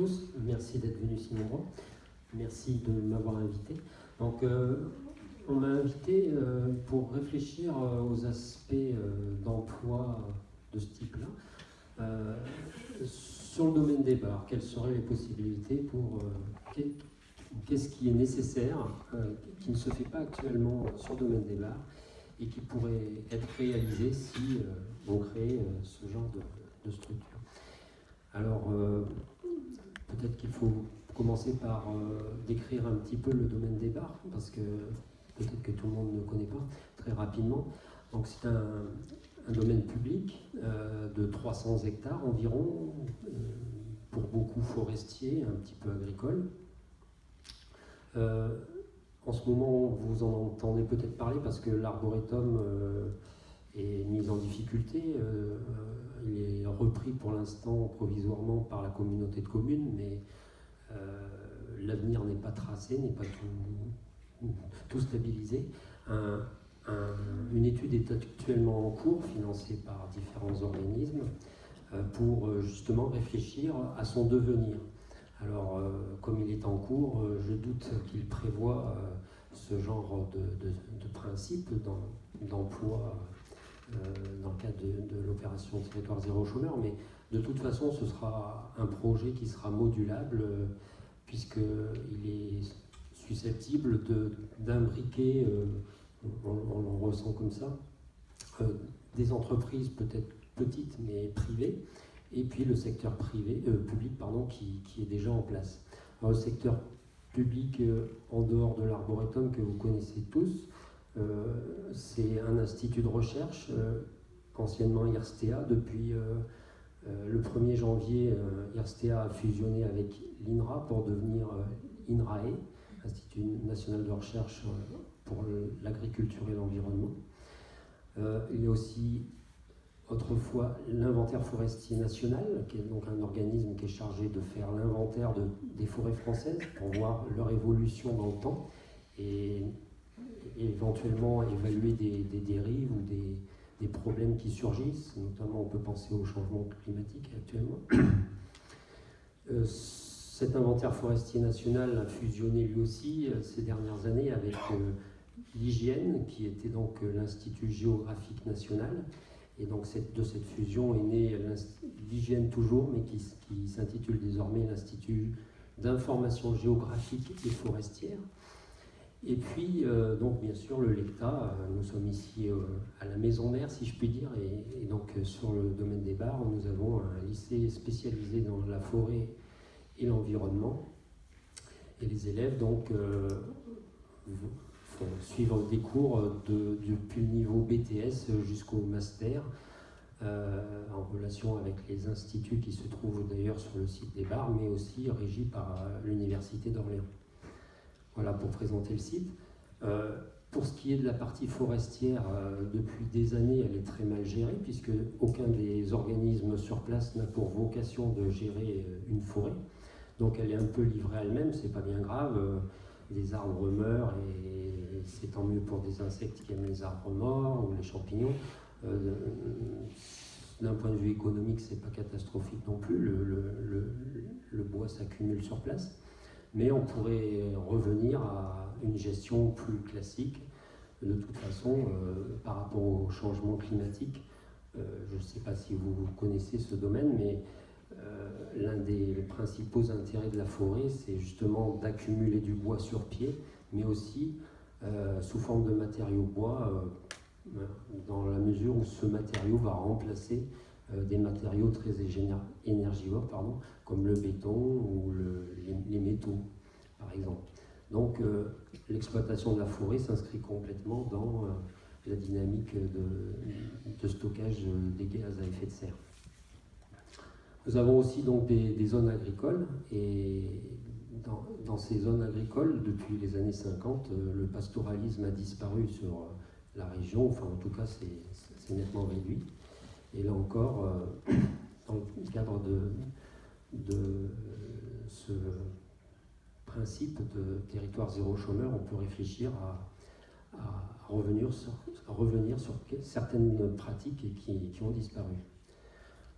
tous, merci d'être venus si nombreux, merci de m'avoir invité. Donc, on m'a invité pour réfléchir aux aspects d'emploi de ce type-là. Sur le domaine des bars, quelles seraient les possibilités pour... qu'est-ce qui est nécessaire, qui ne se fait pas actuellement sur le domaine des bars, et qui pourrait être réalisé si on crée ce genre de structure. Alors, peut-être qu'il faut commencer par décrire un petit peu le domaine des bars, parce que peut-être que tout le monde ne connaît pas très rapidement. Donc c'est un domaine public de 300 hectares environ, pour beaucoup forestiers, un petit peu agricoles. En ce moment, vous en entendez peut-être parler parce que l'arboretum est mis en difficulté. Il est repris pour l'instant provisoirement par la communauté de communes, mais l'avenir n'est pas tracé, n'est pas tout stabilisé. Une étude est actuellement en cours, financée par différents organismes, pour justement réfléchir à son devenir. Alors, comme il est en cours, je doute qu'il prévoit ce genre de principe d'emploi dans le cadre de l'opération Territoire Zéro Chômeur, mais de toute façon, ce sera un projet qui sera modulable, puisqu'il est susceptible d'imbriquer, on le ressent comme ça, des entreprises peut-être petites mais privées, et puis le secteur public qui est déjà en place. Alors, le secteur public en dehors de l'Arboretum que vous connaissez tous, c'est un institut de recherche, anciennement IRSTEA. Depuis le 1er janvier, IRSTEA a fusionné avec l'INRA pour devenir INRAE, Institut national de recherche pour l'agriculture et l'environnement. Il y a aussi autrefois l'inventaire forestier national, qui est donc un organisme qui est chargé de faire l'inventaire des forêts françaises pour voir leur évolution dans le temps et éventuellement évaluer des dérives ou des problèmes qui surgissent. Notamment, on peut penser au changement climatique actuellement. Cet inventaire forestier national a fusionné lui aussi ces dernières années avec l'IGN, qui était donc l'Institut géographique national. Et donc de cette fusion est né l'IGN toujours, mais qui s'intitule désormais l'Institut d'information géographique et forestière. Et puis, donc bien sûr, le LECTA, nous sommes ici à la maison mère, si je puis dire, et donc sur le domaine des bars, nous avons un lycée spécialisé dans la forêt et l'environnement. Et les élèves, donc, font suivre des cours depuis le niveau BTS jusqu'au master, en relation avec les instituts qui se trouvent d'ailleurs sur le site des bars, mais aussi régis par l'Université d'Orléans. Voilà pour présenter le site. Pour ce qui est de la partie forestière, depuis des années, elle est très mal gérée, puisque aucun des organismes sur place n'a pour vocation de gérer une forêt. Donc elle est un peu livrée à elle-même, c'est pas bien grave. Les arbres meurent et c'est tant mieux pour des insectes qui aiment les arbres morts ou les champignons. D'un point de vue économique, c'est pas catastrophique non plus. Le bois s'accumule sur place. Mais on pourrait revenir à une gestion plus classique. De toute façon, par rapport au changement climatique, je ne sais pas si vous connaissez ce domaine, mais l'un des principaux intérêts de la forêt, c'est justement d'accumuler du bois sur pied, mais aussi sous forme de matériau bois, dans la mesure où ce matériau va remplacer des matériaux très énergivores, comme le béton ou les métaux, par exemple. Donc l'exploitation de la forêt s'inscrit complètement dans la dynamique de stockage des gaz à effet de serre. Nous avons aussi donc des zones agricoles, et dans ces zones agricoles, depuis les années 50, le pastoralisme a disparu sur la région, enfin en tout cas c'est nettement réduit. Et là encore, dans le cadre de ce principe de territoire zéro chômeur, on peut réfléchir à revenir sur certaines pratiques qui ont disparu.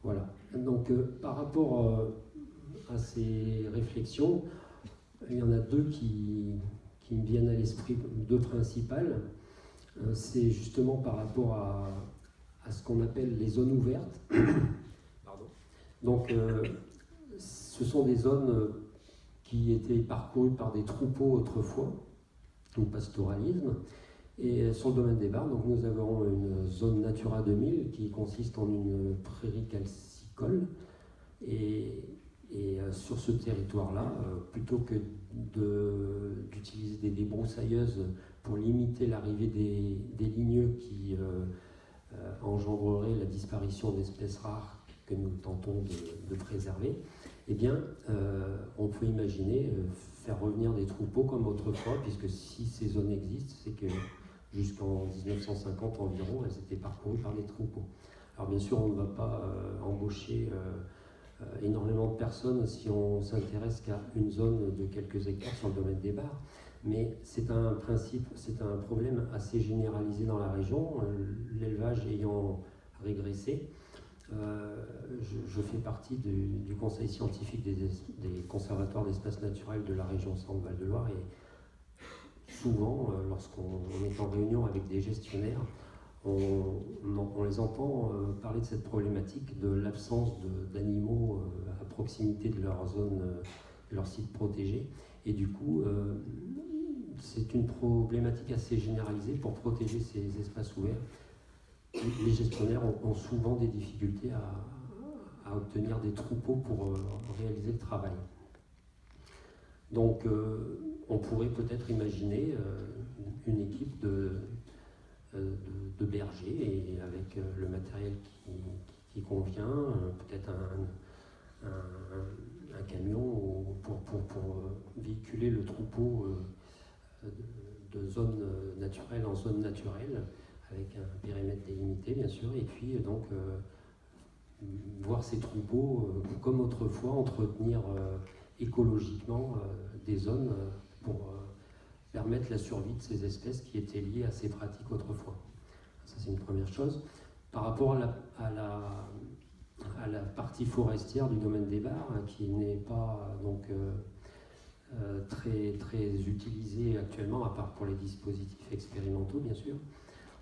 Voilà. Donc par rapport à ces réflexions, il y en a deux qui me viennent à l'esprit, deux principales. C'est justement par rapport à ce qu'on appelle les zones ouvertes. Pardon. Donc, ce sont des zones qui étaient parcourues par des troupeaux autrefois, au pastoralisme. Et sur le domaine des Bars, donc nous avons une zone Natura 2000 qui consiste en une prairie calcicole. Et sur ce territoire-là, plutôt que d'utiliser des débroussailleuses pour limiter l'arrivée des ligneux qui engendreraient la disparition d'espèces rares que nous tentons de préserver, eh bien, on peut imaginer faire revenir des troupeaux comme autrefois, puisque si ces zones existent, c'est que jusqu'en 1950 environ, elles étaient parcourues par des troupeaux. Alors bien sûr, on ne va pas embaucher énormément de personnes si on s'intéresse qu'à une zone de quelques hectares sur le domaine des Bars, mais c'est un principe, c'est un problème assez généralisé dans la région, l'élevage ayant régressé. Je fais partie du conseil scientifique des conservatoires d'espaces naturels de la région Centre-Val de Loire, et souvent, lorsqu'on est en réunion avec des gestionnaires, on les entend parler de cette problématique de l'absence d'animaux à proximité de leur zone, de leur site protégé. Et du coup, c'est une problématique assez généralisée pour protéger ces espaces ouverts. Les gestionnaires ont souvent des difficultés à obtenir des troupeaux pour réaliser le travail. Donc, on pourrait peut-être imaginer une équipe de bergers et avec le matériel qui convient, peut-être un camion pour véhiculer le troupeau de zone naturelle en zone naturelle, avec un périmètre délimité bien sûr, et puis donc voir ces troupeaux comme autrefois entretenir écologiquement des zones pour permettre la survie de ces espèces qui étaient liées à ces pratiques autrefois. Ça, c'est une première chose. Par rapport à la partie forestière du domaine des Bars, qui n'est pas donc très, très utilisée actuellement, à part pour les dispositifs expérimentaux, bien sûr,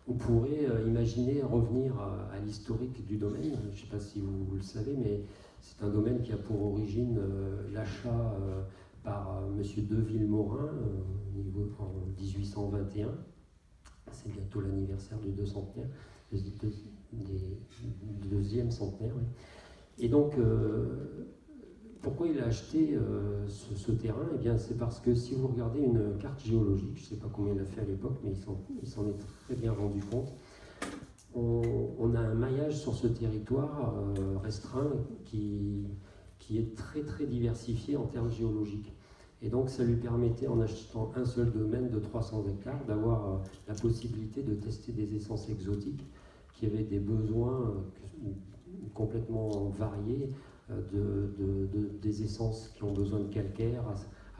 on pourrait imaginer revenir à l'historique du domaine. Je ne sais pas si vous le savez, mais c'est un domaine qui a pour origine l'achat par M. De Villemorin en 1821. C'est bientôt l'anniversaire du deuxième centenaire. Oui. Et donc, pourquoi il a acheté ce terrain? Eh bien, c'est parce que si vous regardez une carte géologique, je ne sais pas combien il a fait à l'époque, mais il s'en est très bien rendu compte. On a un maillage sur ce territoire restreint qui est très très diversifié en termes géologiques. Et donc ça lui permettait, en achetant un seul domaine de 300 hectares, d'avoir la possibilité de tester des essences exotiques qui avaient des besoins complètement variés, des essences qui ont besoin de calcaire,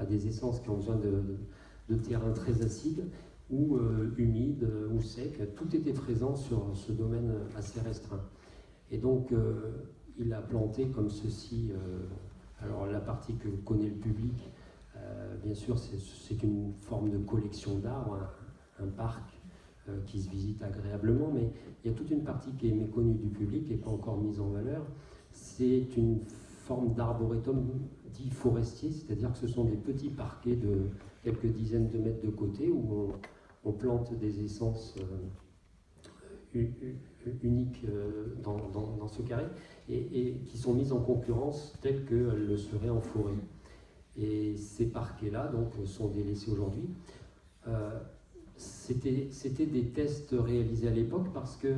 à des essences qui ont besoin de terrains très acides, ou humides, ou secs. Tout était présent sur ce domaine assez restreint. Et donc il a planté comme ceci, alors la partie que connaît le public, bien sûr, c'est une forme de collection d'arbres, un parc qui se visite agréablement, mais il y a toute une partie qui est méconnue du public et pas encore mise en valeur. C'est une forme d'arboretum dit forestier, c'est-à-dire que ce sont des petits parquets de quelques dizaines de mètres de côté où on plante des essences uniques dans ce carré et qui sont mises en concurrence telles qu'elles le seraient en forêt. Et ces parquets-là donc, sont délaissés aujourd'hui. C'était des tests réalisés à l'époque parce que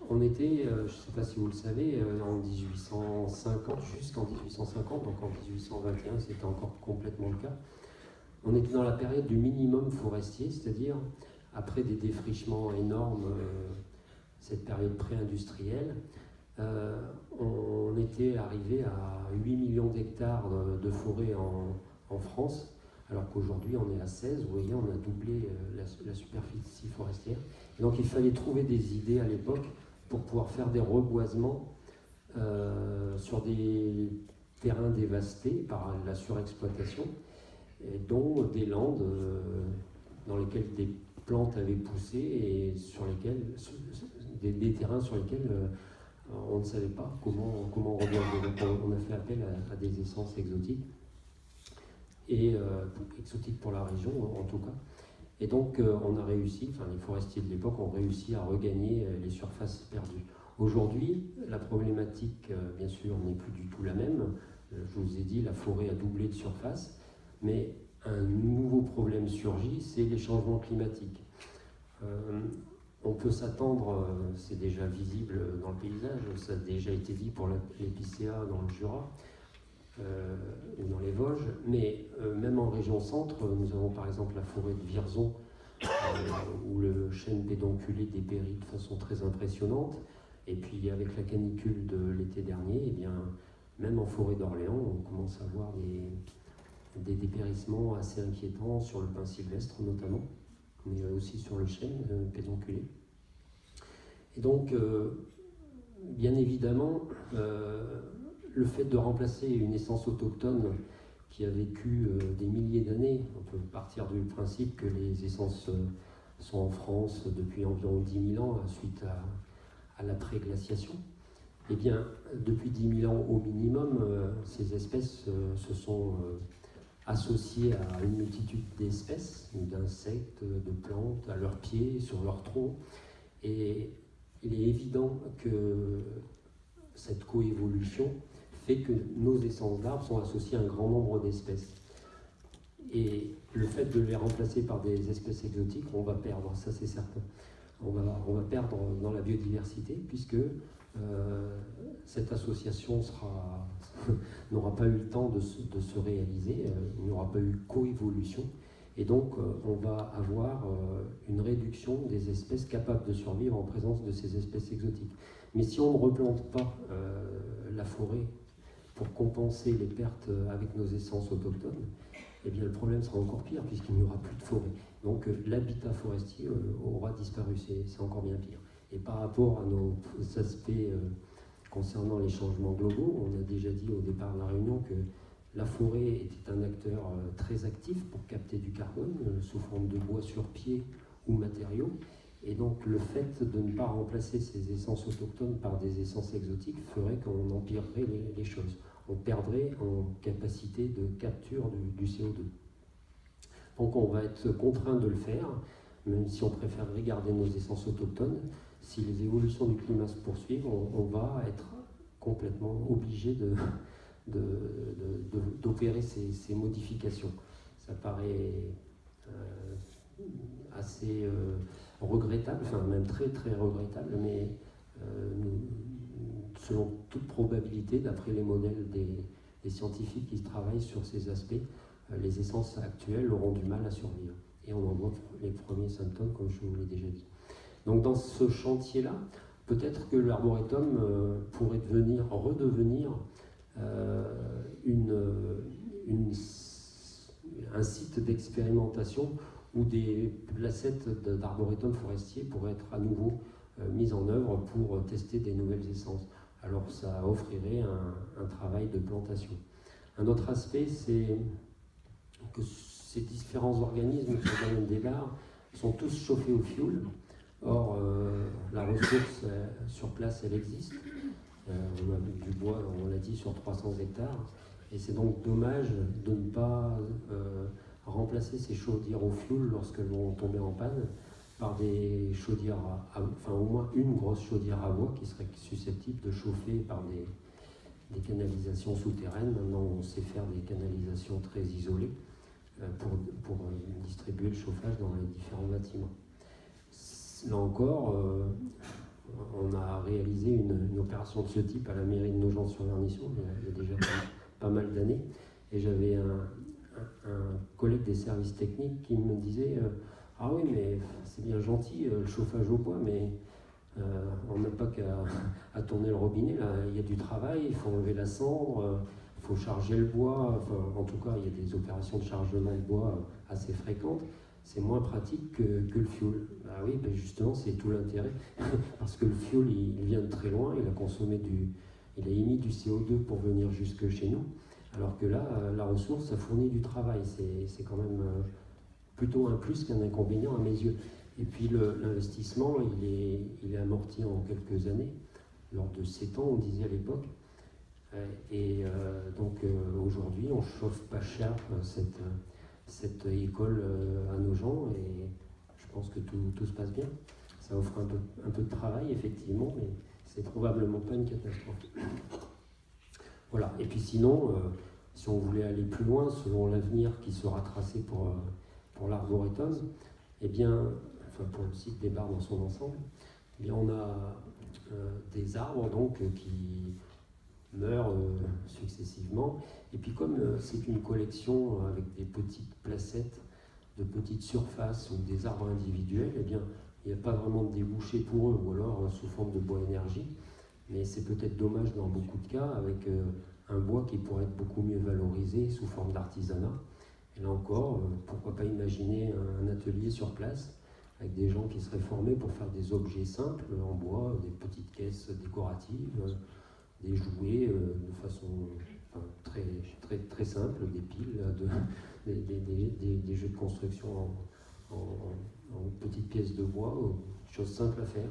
on était, je ne sais pas si vous le savez, en 1850, jusqu'en 1850, donc en 1821 c'était encore complètement le cas. On était dans la période du minimum forestier, c'est-à-dire après des défrichements énormes, cette période pré-industrielle, on était arrivé à 8 millions d'hectares de forêt en France, alors qu'aujourd'hui on est à 16, vous voyez, on a doublé la superficie forestière. Et donc il fallait trouver des idées à l'époque pour pouvoir faire des reboisements sur des terrains dévastés par la surexploitation, et dont des landes dans lesquelles des plantes avaient poussé et sur lesquels, des terrains sur lesquels on ne savait pas comment regarder. Donc on a fait appel à des essences exotiques, et exotiques pour la région en tout cas. Et donc on a réussi, enfin les forestiers de l'époque ont réussi à regagner les surfaces perdues. Aujourd'hui, la problématique, bien sûr, n'est plus du tout la même. Je vous ai dit, la forêt a doublé de surface, mais un nouveau problème surgit, c'est les changements climatiques. On peut s'attendre, c'est déjà visible dans le paysage, ça a déjà été dit pour l'épicéa dans le Jura ou dans les Vosges, mais même en région centre, nous avons par exemple la forêt de Vierzon, où le chêne pédonculé dépérit de façon très impressionnante. Et puis avec la canicule de l'été dernier, eh bien, même en forêt d'Orléans, on commence à voir des dépérissements assez inquiétants sur le pin sylvestre notamment, mais aussi sur le chêne pédonculé. Et donc, bien évidemment, le fait de remplacer une essence autochtone qui a vécu des milliers d'années, on peut partir du principe que les essences sont en France depuis environ 10 000 ans suite à la pré-glaciation. Eh bien, depuis 10 000 ans au minimum, ces espèces se sont associées à une multitude d'espèces, d'insectes, de plantes, à leurs pieds, sur leurs troncs. Et il est évident que cette coévolution fait que nos essences d'arbres sont associées à un grand nombre d'espèces. Et le fait de les remplacer par des espèces exotiques, on va perdre, ça c'est certain. On va perdre dans la biodiversité, puisque cette association n'aura pas eu le temps de se réaliser, il n'y aura pas eu coévolution, et donc on va avoir une réduction des espèces capables de survivre en présence de ces espèces exotiques. Mais si on ne replante pas la forêt pour compenser les pertes avec nos essences autochtones, eh bien le problème sera encore pire, puisqu'il n'y aura plus de forêt. Donc l'habitat forestier aura disparu, c'est encore bien pire. Et par rapport à nos aspects concernant les changements globaux, on a déjà dit au départ de la réunion que la forêt était un acteur très actif pour capter du carbone sous forme de bois sur pied ou matériaux. Et donc le fait de ne pas remplacer ces essences autochtones par des essences exotiques ferait qu'on empirerait les choses. On perdrait en capacité de capture du CO2. Donc on va être contraint de le faire, même si on préférerait garder nos essences autochtones. Si les évolutions du climat se poursuivent, on va être complètement obligé d'opérer ces modifications. Ça paraît assez regrettable, enfin même très très regrettable, mais selon toute probabilité, d'après les modèles des scientifiques qui travaillent sur ces aspects, les essences actuelles auront du mal à survivre. Et on en voit les premiers symptômes, comme je vous l'ai déjà dit. Donc dans ce chantier-là, peut-être que l'arboretum pourrait redevenir un site d'expérimentation où des placettes d'arboretum forestier pourraient être à nouveau mises en œuvre pour tester des nouvelles essences. Alors ça offrirait un travail de plantation. Un autre aspect, c'est que ces différents organismes sur le domaine des bars sont tous chauffés au fioul. Or, la ressource sur place, elle existe. On a du bois, on l'a dit, sur 300 hectares. Et c'est donc dommage de ne pas remplacer ces chaudières au fioul lorsqu'elles vont tomber en panne par des chaudières, enfin au moins une grosse chaudière à bois qui serait susceptible de chauffer par des canalisations souterraines. Maintenant, on sait faire des canalisations très isolées pour distribuer le chauffage dans les différents bâtiments. Là encore, on a réalisé une opération de ce type à la mairie de Nogent-sur-Vernisson il y a déjà pas mal d'années, et j'avais un collègue des services techniques qui me disait ah oui, mais c'est bien gentil le chauffage au bois, mais on n'a pas qu'à tourner le robinet, là. Il y a du travail, il faut enlever la cendre, il faut charger le bois, enfin, en tout cas il y a des opérations de chargement de bois assez fréquentes. C'est moins pratique que le fioul. Bah oui, ben justement, c'est tout l'intérêt, parce que le fioul, il vient de très loin, il il a émis du CO2 pour venir jusque chez nous, alors que là, la ressource, ça fournit du travail. C'est quand même plutôt un plus qu'un inconvénient à mes yeux. Et puis l'investissement, il est amorti en quelques années, lors de 7 ans, on disait à l'époque. Et donc aujourd'hui, on chauffe pas cher cette école à nos gens, et je pense que tout se passe bien. Ça offre un peu de travail, effectivement, mais c'est probablement pas une catastrophe. Voilà. Et puis sinon, si on voulait aller plus loin, selon l'avenir qui sera tracé pour l'Arboretum, eh bien, enfin pour le site des Bars dans son ensemble, eh bien, on a des arbres donc qui meurent successivement. Et puis comme c'est une collection avec des petites placettes de petites surfaces ou des arbres individuels, eh bien, il n'y a pas vraiment de débouché pour eux, ou alors sous forme de bois énergie. Mais c'est peut-être dommage dans beaucoup de cas, avec un bois qui pourrait être beaucoup mieux valorisé sous forme d'artisanat. Et là encore, pourquoi pas imaginer un atelier sur place avec des gens qui seraient formés pour faire des objets simples en bois, des petites caisses décoratives, des jouets de façon très simple, des piles, des jeux de construction en petites pièces de bois, choses simples à faire,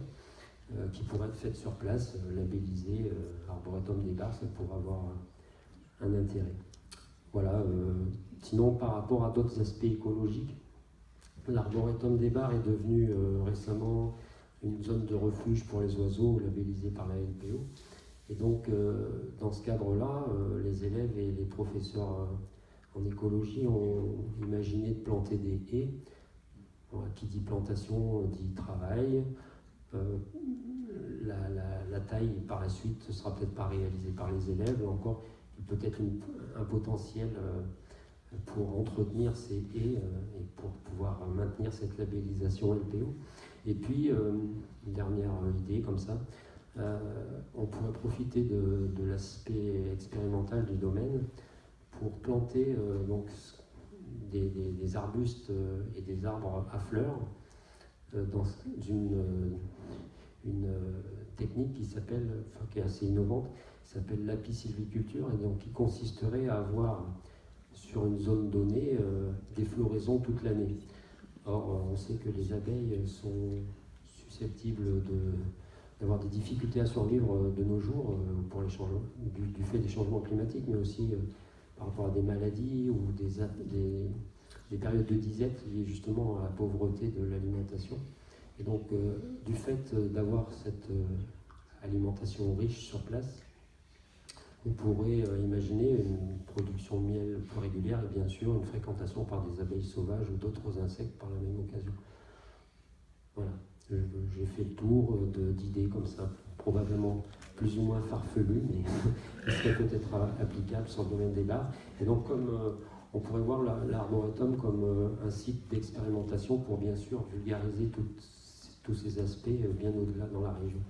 qui pourraient être faites sur place, labellisées Arboretum des Bars, ça pourrait avoir un intérêt. Voilà. Sinon, par rapport à d'autres aspects écologiques, l'Arboretum des Bars est devenu récemment une zone de refuge pour les oiseaux labellisée par la LPO. Et donc, dans ce cadre-là, les élèves et les professeurs en écologie ont imaginé de planter des haies. Voilà, qui dit plantation dit travail. La taille, par la suite, ne sera peut-être pas réalisée par les élèves, mais encore peut-être un potentiel pour entretenir ces haies et pour pouvoir maintenir cette labellisation LPO. Et puis, une dernière idée comme ça, on pourrait profiter de l'aspect expérimental du domaine pour planter donc, des arbustes et des arbres à fleurs dans une technique qui s'appelle, enfin, qui est assez innovante, qui s'appelle l'apicylviculture, et donc qui consisterait à avoir sur une zone donnée des floraisons toute l'année. Or, on sait que les abeilles sont susceptibles d'avoir des difficultés à survivre de nos jours pour les changements, du fait des changements climatiques, mais aussi par rapport à des maladies ou des périodes de disette liées justement à la pauvreté de l'alimentation. Et donc, du fait d'avoir cette alimentation riche sur place, on pourrait imaginer une production de miel plus régulière et bien sûr une fréquentation par des abeilles sauvages ou d'autres insectes par la même occasion. Voilà, j'ai fait le tour d'idées comme ça, probablement plus ou moins farfelues, mais qui seraient peut-être applicables sur le domaine des bars. Et donc, comme on pourrait voir l'Arboretum comme un site d'expérimentation pour bien sûr vulgariser tous ces aspects bien au-delà dans la région.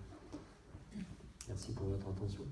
Merci pour votre attention.